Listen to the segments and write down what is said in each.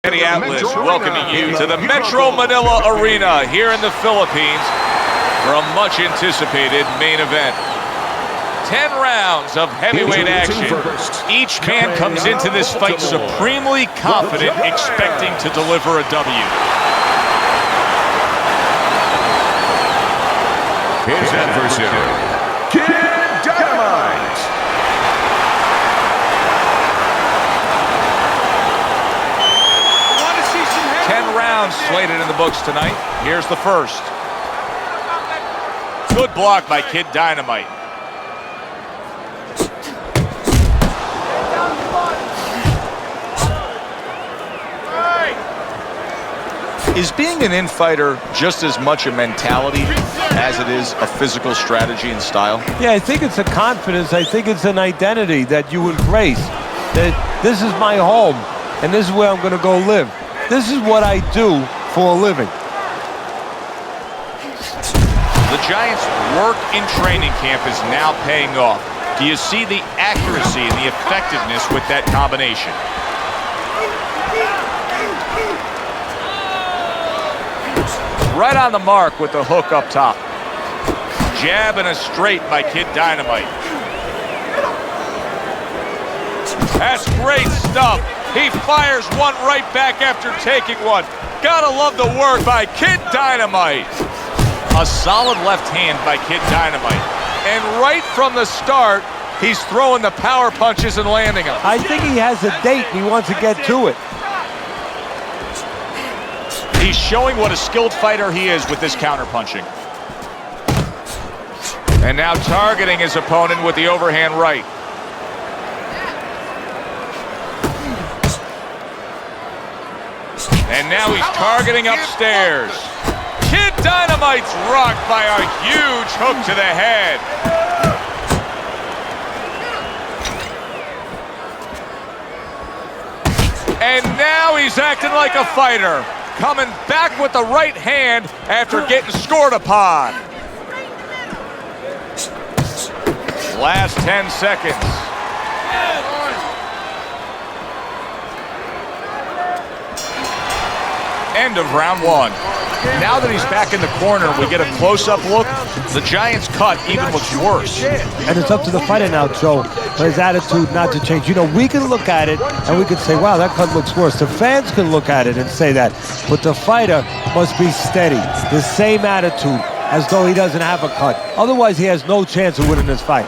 Eddie Atlas welcoming you to the Metro Manila Arena here in the Philippines for a much anticipated main event. 10 rounds of heavyweight action. Each man comes into this fight supremely confident, expecting to deliver a W. His adversary, Kid Dynamite. 10 rounds slated in the books tonight. Here's the first. Good block by Kid Dynamite. Is being an in-fighter just as much a mentality as it is a physical strategy and style? Yeah, I think it's a confidence. I think it's an identity that you embrace. That this is my home, and this is where I'm going to go live. This is what I do for a living. The Giants' work in training camp is now paying off. Do you see the accuracy and the effectiveness with that combination? Right on the mark with the hook up top. Jab and a straight by Kid Dynamite. That's great stuff. He fires one right back after taking one. Gotta love the work by Kid Dynamite. A solid left hand by Kid Dynamite. And right from the start, he's throwing the power punches and landing them. I think he has a date and he wants to get to it. He's showing what a skilled fighter he is with this counterpunching. And now targeting his opponent with the overhand right. And now he's targeting upstairs. Kid Dynamite's rocked by a huge hook to the head. And now he's acting like a fighter. Coming back with the right hand after getting scored upon. Last 10 seconds. End of round one. Now that he's back in the corner, we get a close-up look. The Giants' cut even looks worse. And it's up to the fighter now, Joe, for his attitude not to change. You know, we can look at it and we can say, wow, that cut looks worse. The fans can look at it and say that. But the fighter must be steady, the same attitude as though he doesn't have a cut. Otherwise, he has no chance of winning this fight.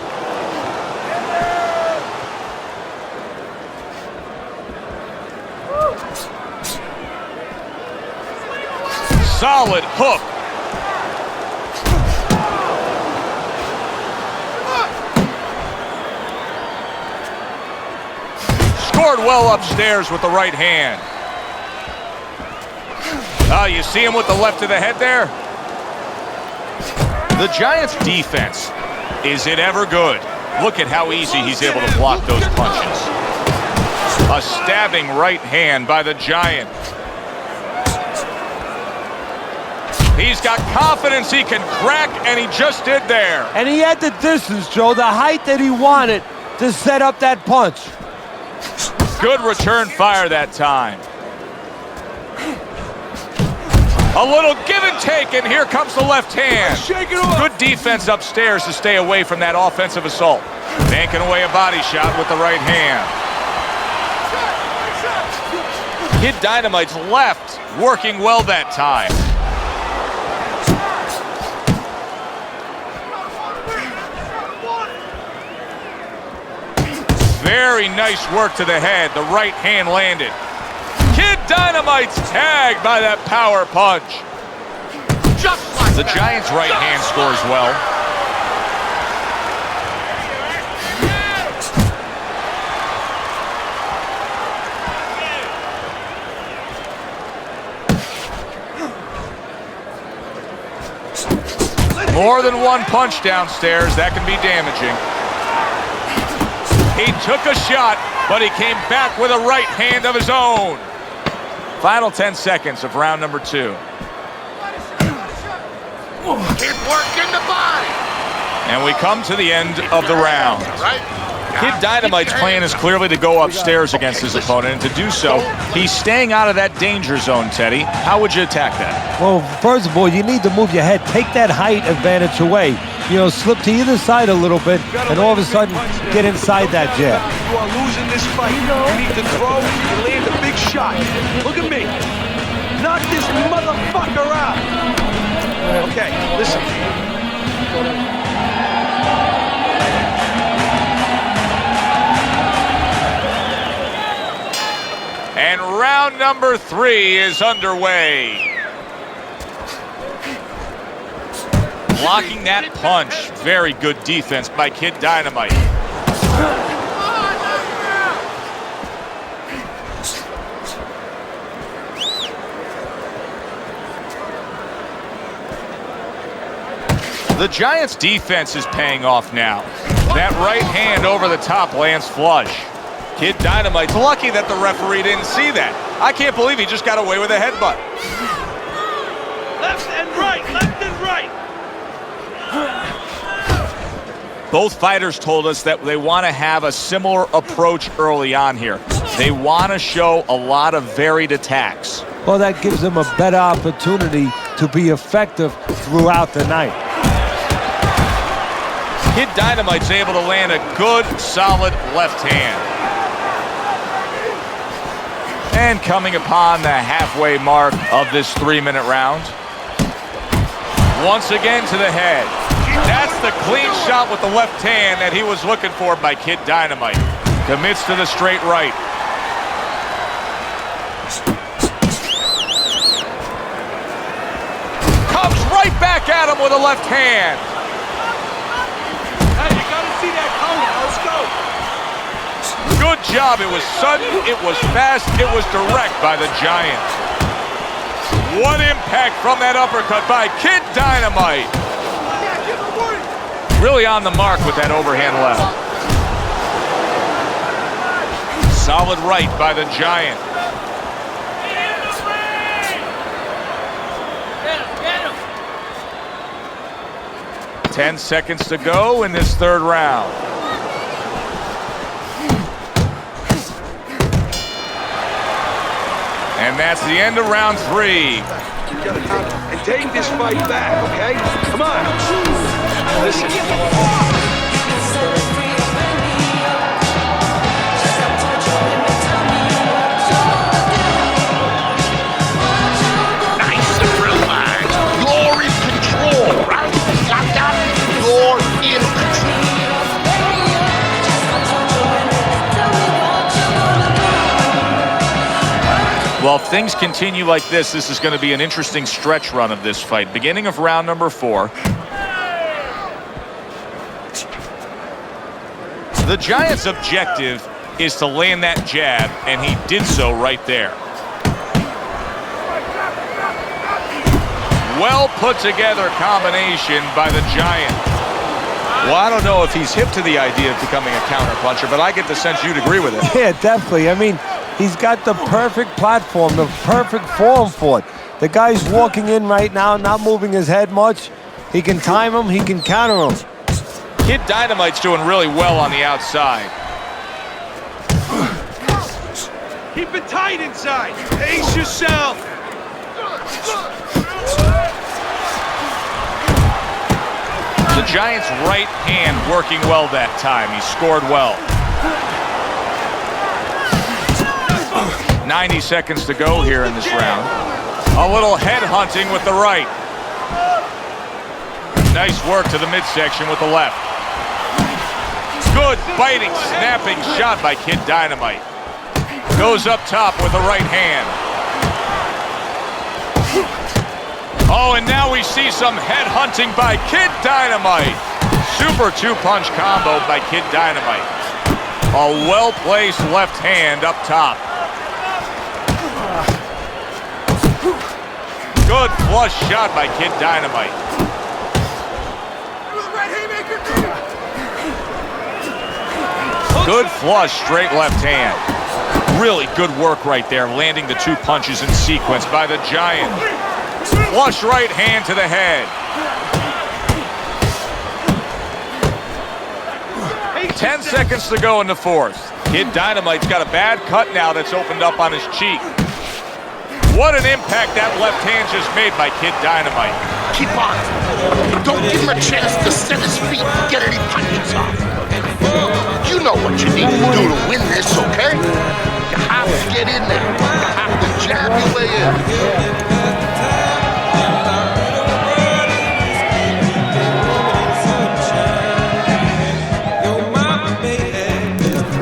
Solid hook. Scored well upstairs with the right hand. Oh, you see him with the left to the head there? The Giants' defense, is it ever good? Look at how easy he's able to block those punches. A stabbing right hand by the Giant. He's got confidence he can crack, and he just did there. And he had the distance, Joe, the height that he wanted to set up that punch. Good return fire that time. A little give and take, and here comes the left hand. Good defense upstairs to stay away from that offensive assault. Banking away a body shot with the right hand. Kid Dynamite's left working well that time. Very nice work to the head. The right hand landed. Kid Dynamite's tagged by that power punch. The Giants' right hand scores well. More than one punch downstairs. That can be damaging. He took a shot, but he came back with a right hand of his own. Final 10 seconds of round number two. Keep working the body. And we come to the end of the round. Kid Dynamite's plan is clearly to go upstairs against his opponent, and to do so, he's staying out of that danger zone, Teddy. How would you attack that? Well, first of all, you need to move your head. Take that height advantage away. You know, slip to either side a little bit, and all of a sudden, get inside that jab. You are losing this fight. You need to throw and land a big shot. Look at me. Knock this motherfucker out. Okay, listen. And round number 3 is underway. Blocking that punch. Very good defense by Kid Dynamite. The Giants' defense is paying off now. That right hand over the top lands flush. Kid Dynamite's lucky that the referee didn't see that. I can't believe he just got away with a headbutt. Left and right, left and right. Both fighters told us that they want to have a similar approach early on here. They want to show a lot of varied attacks. Well, that gives them a better opportunity to be effective throughout the night. Kid Dynamite's able to land a good, solid left hand. And coming upon the halfway mark of this 3-minute round. Once again to the head. That's the clean shot with the left hand that he was looking for by Kid Dynamite. Commits to the straight right. Comes right back at him with a left hand. Hey, you gotta see that counter. Let's go. Good job. It was sudden, it was fast, it was direct by the Giant. What impact from that uppercut by Kid Dynamite. Really on the mark with that overhand left. Solid right by the Giant. 10 seconds to go in this 3rd round. And that's the end of round 3. And take this fight back, okay? Come on. Listen. Nice and relaxed. You're in control, right? Got that? You're in control. Well, if things continue like this is going to be an interesting stretch run of this fight. Beginning of round number 4. The Giants' objective is to land that jab, and he did so right there. Well put together combination by the Giant. Well, I don't know if he's hip to the idea of becoming a counterpuncher, but I get the sense you'd agree with it. Yeah, definitely. I mean, he's got the perfect platform, the perfect form for it. The guy's walking in right now, not moving his head much. He can time him, he can counter him. Kid Dynamite's doing really well on the outside. Keep it tight inside. Pace yourself. The Giants' right hand working well that time. He scored well. 90 seconds to go here in this round. A little head hunting with the right. Nice work to the midsection with the left. Good biting, snapping shot by Kid Dynamite. Goes up top with the right hand. Oh, and now we see some head hunting by Kid Dynamite. Super 2-punch combo by Kid Dynamite. A well-placed left hand up top. Good flush shot by Kid Dynamite. Good flush, straight left hand. Really good work right there, landing the 2 punches in sequence by the Giant. Flush right hand to the head. Hey, Take 10 seconds to go in the fourth. Kid Dynamite's got a bad cut now that's opened up on his cheek. What an impact that left hand just made by Kid Dynamite. Keep on. Don't give him a chance to set his feet and get any punches off. You know what you need to do to win this, okay? You have to get in there. You have to jab your way in.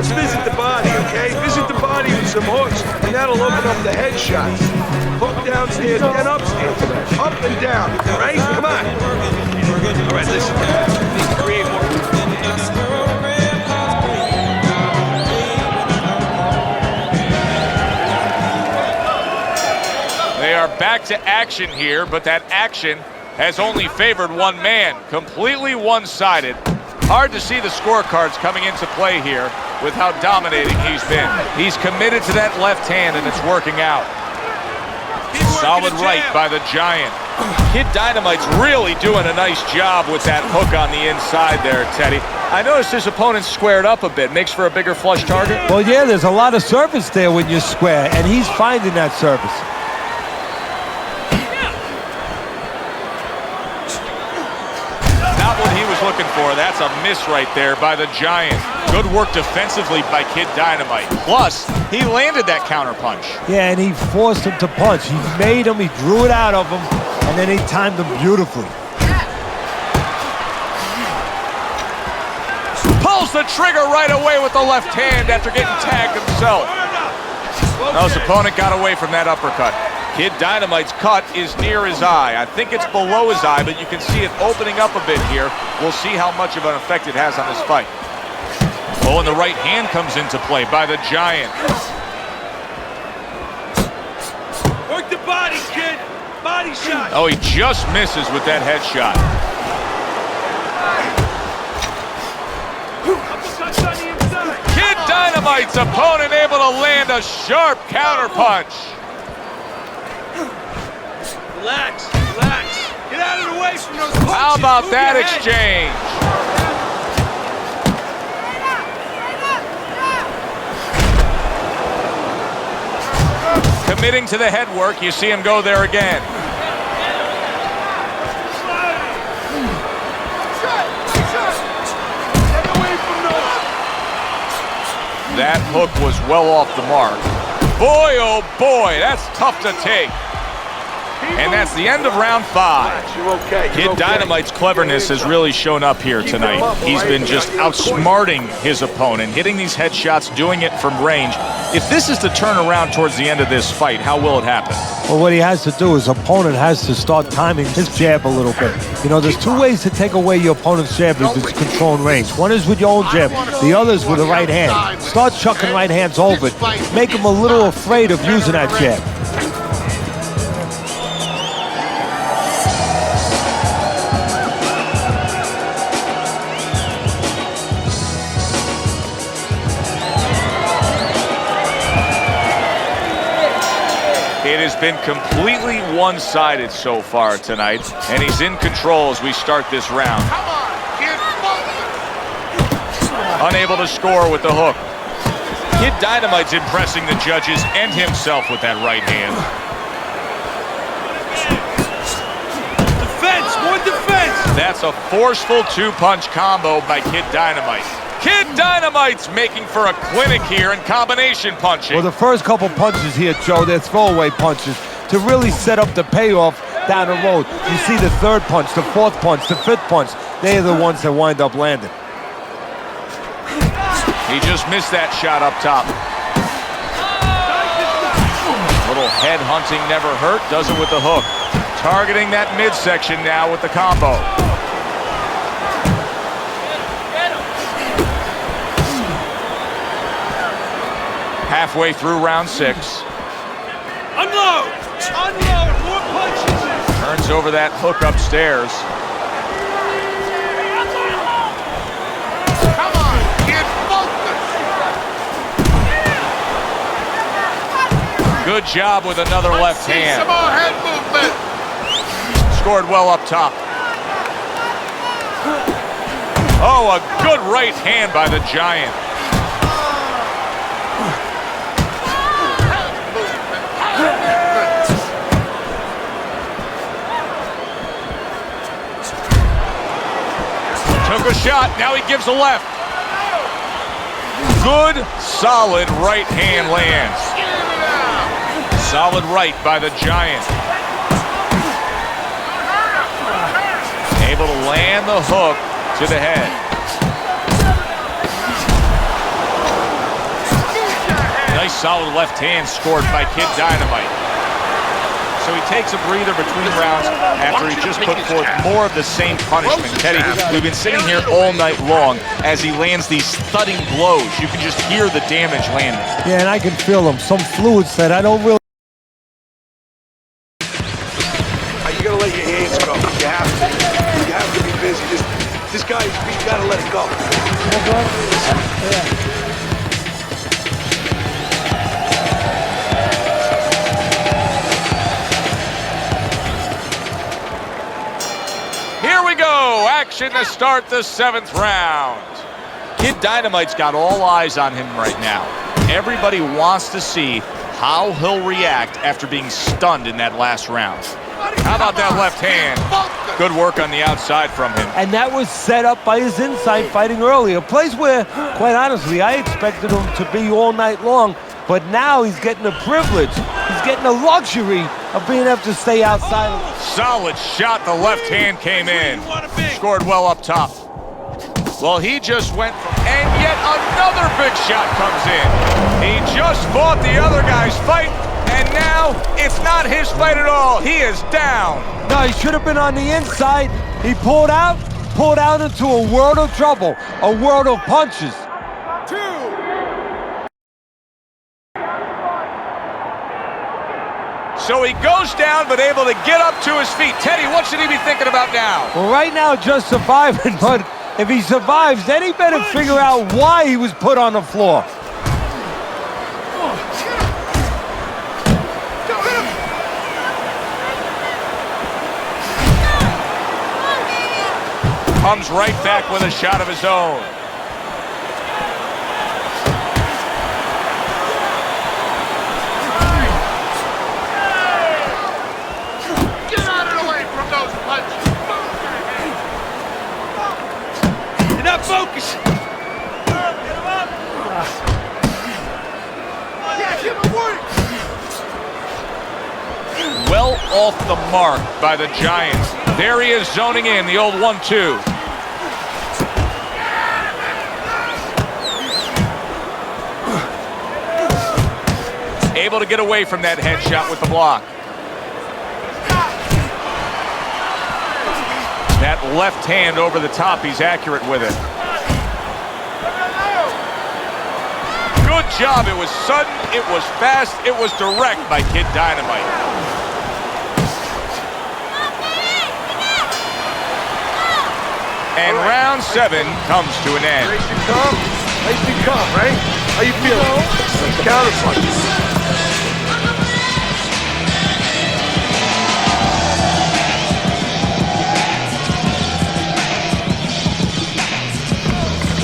Let's visit the body, okay? Visit the body with some hooks, and that'll open up the headshots. Hook downstairs, then upstairs. Up and down, right? Come on. All right, listen. Create more. They are back to action here, but that action has only favored one man. Completely one-sided. Hard to see the scorecards coming into play here with how dominating he's been. He's committed to that left hand, and it's working out. Solid right by the Giant. Kid Dynamite's really doing a nice job with that hook on the inside there, Teddy. I noticed his opponent squared up a bit. Makes for a bigger flush target. Well, yeah, there's a lot of surface there when you're square, and he's finding that surface. Not what he was looking for. That's a miss right there by the Giant. Good work defensively by Kid Dynamite. Plus, he landed that counter punch. Yeah, and he forced him to punch. He made him, he drew it out of him, and then he timed him beautifully. Pulls the trigger right away with the left hand after getting tagged himself. No, his opponent got away from that uppercut. Kid Dynamite's cut is near his eye. I think it's below his eye, but you can see it opening up a bit here. We'll see how much of an effect it has on this fight. Oh, and the right hand comes into play by the Giant. Work the body, kid. Body shot. Oh, he just misses with that headshot. Uppercuts on the inside. Kid Dynamite's opponent able to land a sharp counter punch. Relax, relax. Get out of the way from those punches. How about Move that your head. exchange? Committing to the head work, you see him go there again. That hook was well off the mark. Boy, oh boy, that's tough to take. And that's the end of round 5. You're okay. Kid Dynamite's cleverness has really shown up here tonight. He's been just outsmarting his opponent, hitting these headshots, doing it from range. If this is to turn around towards the end of this fight, how will it happen? Well, what he has to do is opponent has to start timing his jab a little bit. You know, there's two ways to take away your opponent's jab if it's controlling range. One is with your own jab, the other is with the right hand. Start chucking right hands over it. Make him a little afraid of using that jab. It has been completely one-sided so far tonight, and he's in control as we start this round. Come on, kid. Unable to score with the hook. Kid Dynamite's impressing the judges and himself with that right hand. Defense, more defense. That's a forceful two-punch combo by Kid Dynamite. Kid Dynamite's making for a clinic here in combination punching. Well, the first couple punches here, Joe, they're throwaway punches to really set up the payoff down the road. You see the third punch, the fourth punch, the fifth punch. They're the ones that wind up landing. He just missed that shot up top. Little head hunting never hurt, does it with the hook. Targeting that midsection now with the combo. Halfway through round 6. Unload! Unload! More punches! Turns over that hook upstairs. Come on, kid. Focus. Good job with another left See hand. some more head movement. Scored well up top. Oh, a Good right hand by the Giant. Took a shot, now he gives a left. Good, solid right hand lands. Solid right by the Giant. Able to land the hook to the head. Nice solid left hand scored by Kid Dynamite. So he takes a breather between rounds after he just put forth more of the same punishment. Teddy, we've been sitting here all night long as he lands these thudding blows. You can just hear the damage landing. Yeah, and I can feel them. Some fluids that I don't really... You gotta let your hands go. You have to. You have to be busy. This guy's beat. You gotta let it go. Here we go. Action to start the 7th round. Kid Dynamite's got all eyes on him right now. Everybody wants to see how he'll react after being stunned in that last round. How about that left hand? Good work on the outside from him. And that was set up by his inside fighting earlier. A place where, quite honestly, I expected him to be all night long, but now he's getting a privilege. He's getting a luxury of being able to stay outside. Solid shot, the left hand came in. Scored well up top. Well, he just went, and yet another big shot comes in. He just fought the other guy's fight, and now it's not his fight at all. He is down. No, he should have been on the inside. He pulled out into a world of trouble, a world of punches. So he goes down, but able to get up to his feet. Teddy, what should he be thinking about now? Well, right now, just surviving, but if he survives, then he better figure out why he was put on the floor. Comes right back with a shot of his own. Get out of the way from those punches. You're not focused. Yeah, give him work. Well off the mark by the Giants. There he is zoning in, the old 1-2. Able to get away from that headshot with the block. That left hand over the top, he's accurate with it. Good job, it was sudden, it was fast, it was direct by Kid Dynamite. And round 7 comes to an end. Nice and calm. Nice and calm, right? How you feeling? Counter punches.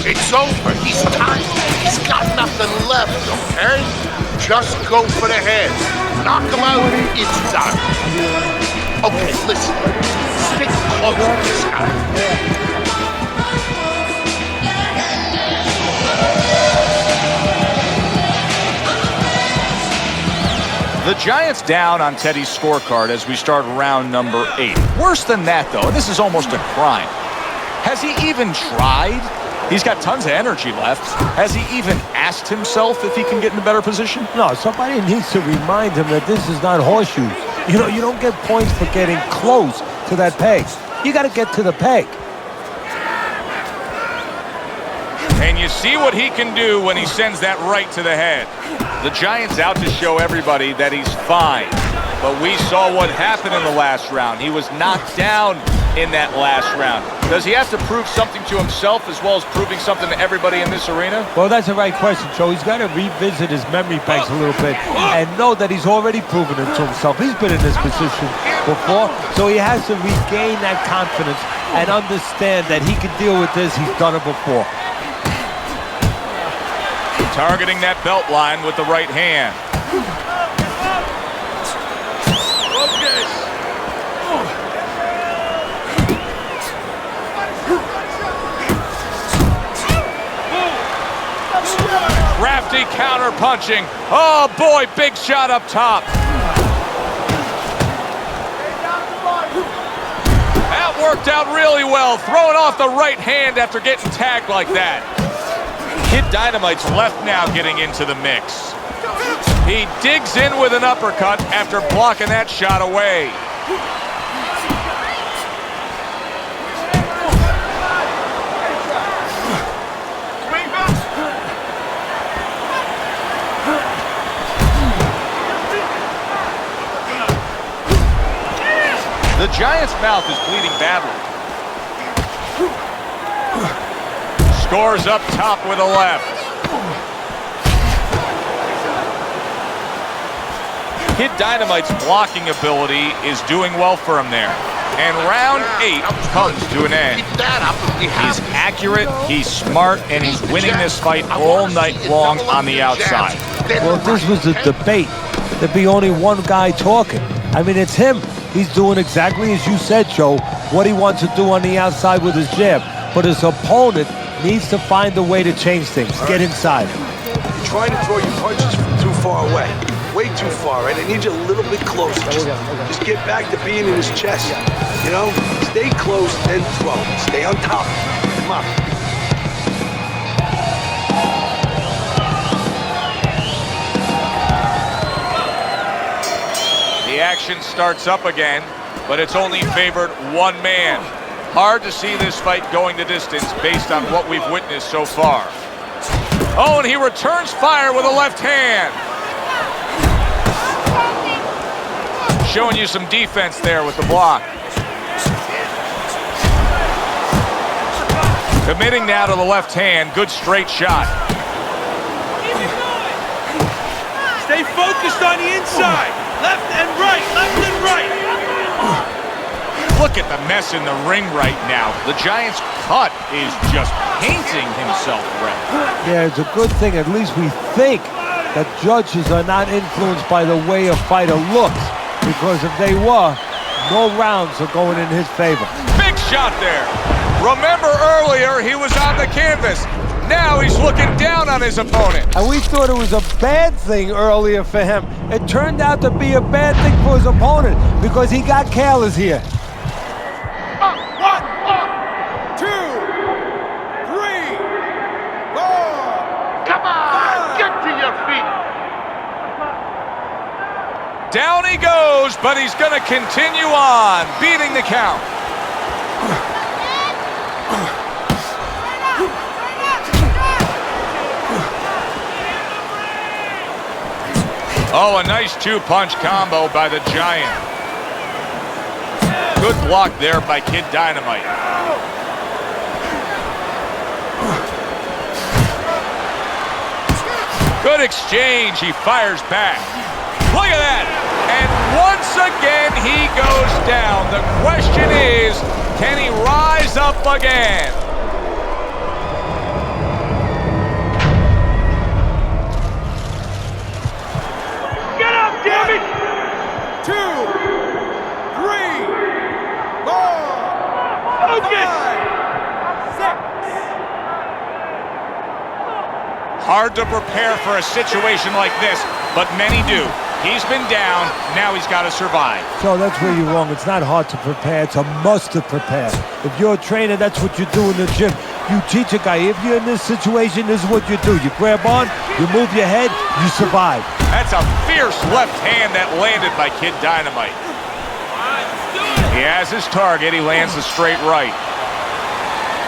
It's over. He's tired. He's got nothing left, okay? Just go for the head. Knock him out. It's done. Okay, listen. Stick close to this guy. The Giants down on Teddy's scorecard as we start round number 8. Worse than that, though, this is almost a crime. Has he even tried? He's got tons of energy left. Has he even asked himself if he can get in a better position? No, somebody needs to remind him that this is not horseshoes. You know, you don't get points for getting close to that peg. You got to get to the peg. And you see what he can do when he sends that right to the head. The Giants out to show everybody that he's fine. But we saw what happened in the last round. He was knocked down in that last round? Does he have to prove something to himself as well as proving something to everybody in this arena? Well, that's the right question, Joe. He's got to revisit his memory banks a little bit and know that he's already proven it to himself. He's been in this position before, so he has to regain that confidence and understand that he can deal with this. He's done it before. Targeting that belt line with the right hand. Crafty counter punching. Oh boy, big shot up top. That worked out really well, throwing off the right hand after getting tagged like that. Kid Dynamite's left now getting into the mix. He digs in with an uppercut after blocking that shot away. The Giant's mouth is bleeding badly. Scores up top with a left. Kid Dynamite's blocking ability is doing well for him there. And round 8 comes to an end. He's accurate, he's smart, and he's winning this fight all night long on the outside. Well, if this was a debate, there'd be only one guy talking. I mean, it's him. He's doing exactly as you said, Joe, what he wants to do on the outside with his jab. But his opponent needs to find a way to change things. Get inside. You're trying to throw your punches from too far away. Way too far, right? I need you a little bit closer. Just get back to being in his chest. You know? Stay close, then throw. Stay on top. Come on. The action starts up again, but it's only favored one man. Hard to see this fight going the distance based on what we've witnessed so far. Oh, and he returns fire with a left hand. Showing you some defense there with the block. Committing now to the left hand. Good straight shot. Stay focused on the inside. Left and right, left and right. Look at the mess in the ring right now. The Giant's cut is just painting himself red. Yeah, it's a good thing. At least we think that judges are not influenced by the way a fighter looks. Because if they were, no rounds are going in his favor. Big shot there. Remember earlier, he was on the canvas. Now he's looking down on his opponent. And we thought it was a bad thing earlier for him. It turned out to be a bad thing for his opponent because he got careless here. 1, 2, 3, 4. Come on, get to your feet. Down he goes, but he's going to continue on, beating the count. Oh, a nice two-punch combo by the Giant. Good block there by Kid Dynamite. Good exchange. He fires back. Look at that. And once again, he goes down. The question is, can he rise up again? Get up, damn it! 2, 3, 4. Focus! 6. Hard to prepare for a situation like this, but many do. He's been down, now he's got to survive. So that's where you're wrong. It's not hard to prepare. It's a must to prepare. If you're a trainer, that's what you do in the gym. You teach a guy, if you're in this situation, this is what you do. You grab on, you move your head, you survive. That's a fierce left hand that landed by Kid Dynamite. He has his target. He lands a straight right.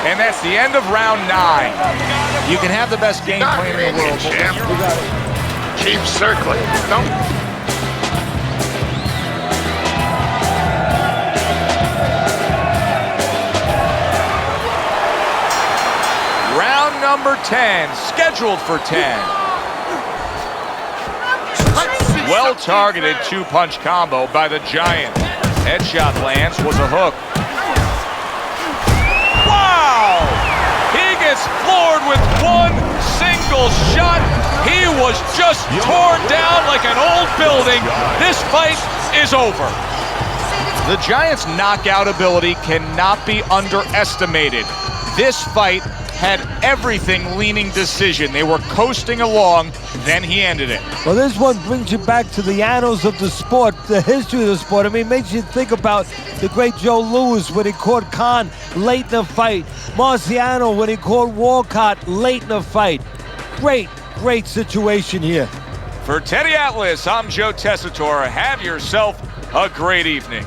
And that's the end of round 9. You can have the best game plan in the world, but Keep circling. Don't. 10, scheduled for 10. Well-targeted two-punch combo by the Giant. Headshot lands, was a hook. Wow! He gets floored with one single shot. He was just torn down like an old building. This fight is over. The Giants' knockout ability cannot be underestimated. This fight had everything leaning decision. They were coasting along, then he ended it. Well, this one brings you back to the annals of the sport, the history of the sport. I mean, it makes you think about the great Joe Louis when he caught Khan late in the fight. Marciano when he caught Walcott late in the fight. Great situation here. For Teddy Atlas, I'm Joe Tessitore. Have yourself a great evening.